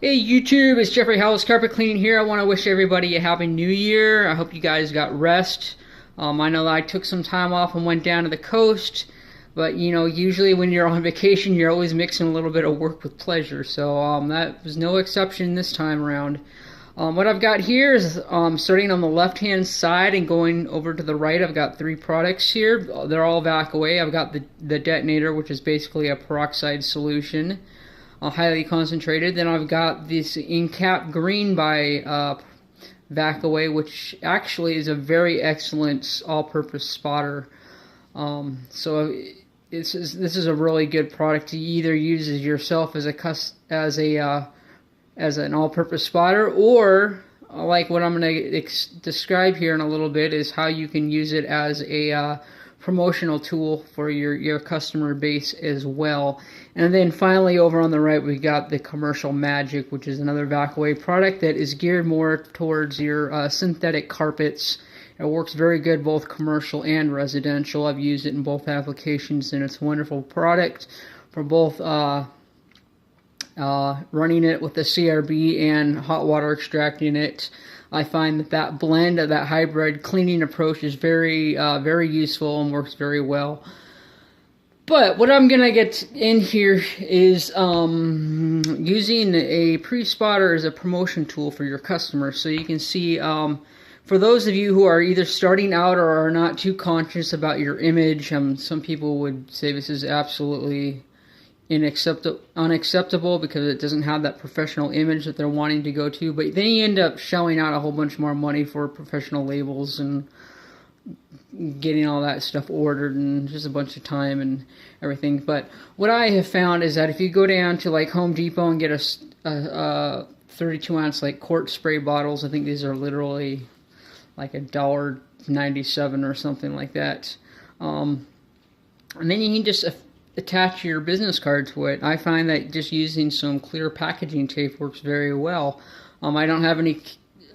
Hey YouTube, it's Jeffrey Howells Carpet Cleaning here. I want to wish everybody a happy new year. I hope you guys got rest. I know that I took some time off and went down to the coast, but usually when you're on vacation, you're always mixing a little bit of work with pleasure. So that was no exception this time around. What I've got here is starting on the left-hand side and going over to the right. I've got three products here. They're all back away. I've got the detonator, which is basically a peroxide solution. Highly concentrated. Then I've got this Incap Green by Backaway, which actually is a very excellent all-purpose spotter. So this is a really good product to either use as yourself as an all-purpose spotter, or like what I'm going to describe here in a little bit is how you can use it as a promotional tool for your customer base as well. And then finally over on the right we got the Commercial Magic, which is another Backaway product that is geared more towards your synthetic carpets. It works very good both commercial and residential. I've used it in both applications and it's a wonderful product for both running it with the CRB and hot water extracting it. I find that blend of that hybrid cleaning approach is very useful and works very well. But what I'm going to get in here is using a pre-spotter as a promotion tool for your customers. So you can see, for those of you who are either starting out or are not too conscious about your image, some people would say this is absolutely unacceptable because it doesn't have that professional image that they're wanting to go to, but then you end up shelling out a whole bunch more money for professional labels and getting all that stuff ordered and just a bunch of time and everything. But what I have found is that if you go down to like Home Depot and get a 32 ounce like quart spray bottles, I think these are literally like $1.97 or something like that, and then you can just attach your business card to it. I find that just using some clear packaging tape works very well. I don't have any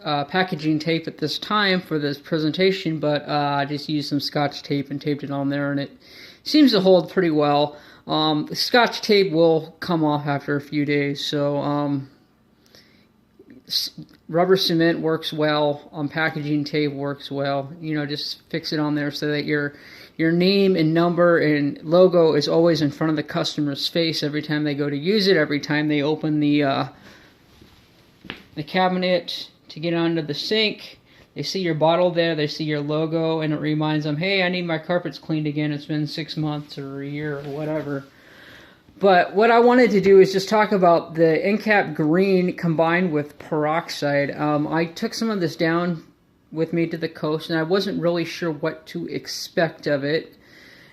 packaging tape at this time for this presentation, but I just used some Scotch tape and taped it on there, and it seems to hold pretty well. The Scotch tape will come off after a few days, so rubber cement works well. Packaging tape works well. Just fix it on there so that your name and number and logo is always in front of the customer's face every time they go to use it, every time they open the cabinet to get onto the sink. They see your bottle there, they see your logo, and it reminds them, hey, I need my carpets cleaned again. It's been 6 months or a year or whatever. But what I wanted to do is just talk about the Incap Green combined with peroxide. I took some of this down with me to the coast, and I wasn't really sure what to expect of it.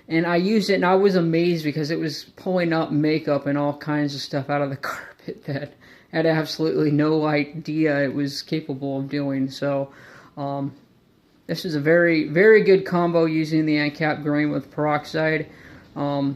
And I used it, and I was amazed because it was pulling up makeup and all kinds of stuff out of the carpet that I had absolutely no idea it was capable of doing. So this is a very, very good combo using the Incap Green with peroxide. I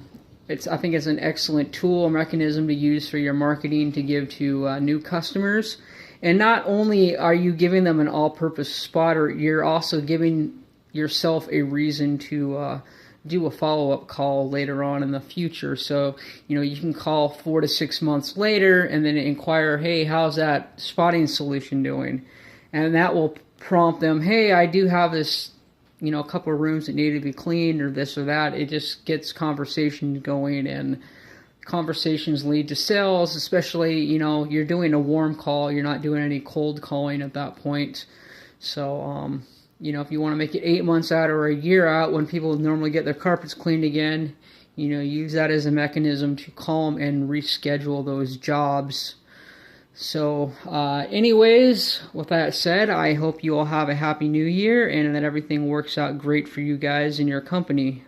think it's an excellent tool, mechanism to use for your marketing to give to new customers. And not only are you giving them an all-purpose spotter, you're also giving yourself a reason to do a follow-up call later on in the future. So, you can call 4 to 6 months later and then inquire, hey, how's that spotting solution doing? And that will prompt them, hey, I do have this, a couple of rooms that need to be cleaned or this or that. It just gets conversations going, and conversations lead to sales, especially, you're doing a warm call. You're not doing any cold calling at that point. So, if you want to make it 8 months out or a year out when people normally get their carpets cleaned again, use that as a mechanism to call them and reschedule those jobs. So, anyways, with that said, I hope you all have a happy new year and that everything works out great for you guys and your company.